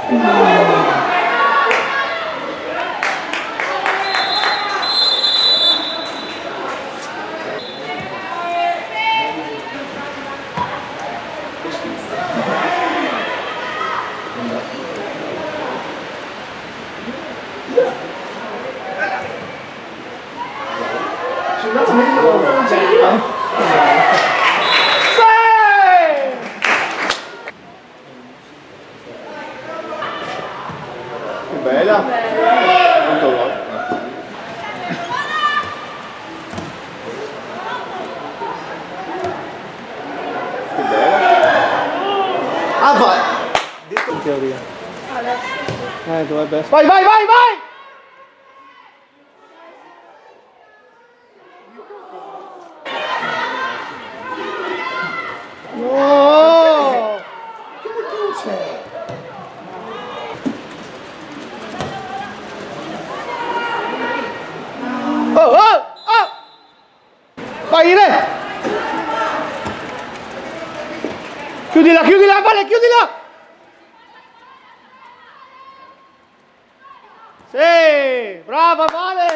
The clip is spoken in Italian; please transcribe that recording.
Che bella! Molto buona. Che bella! Ah, vai! Detto in teoria. Dovrebbe essere. Vai, vai, vai, vai! No! Che motivo c'è? Oh, oh, oh! Vai, Ire! Chiudila, chiudila, Vale, chiudila! Sì, brava Vale!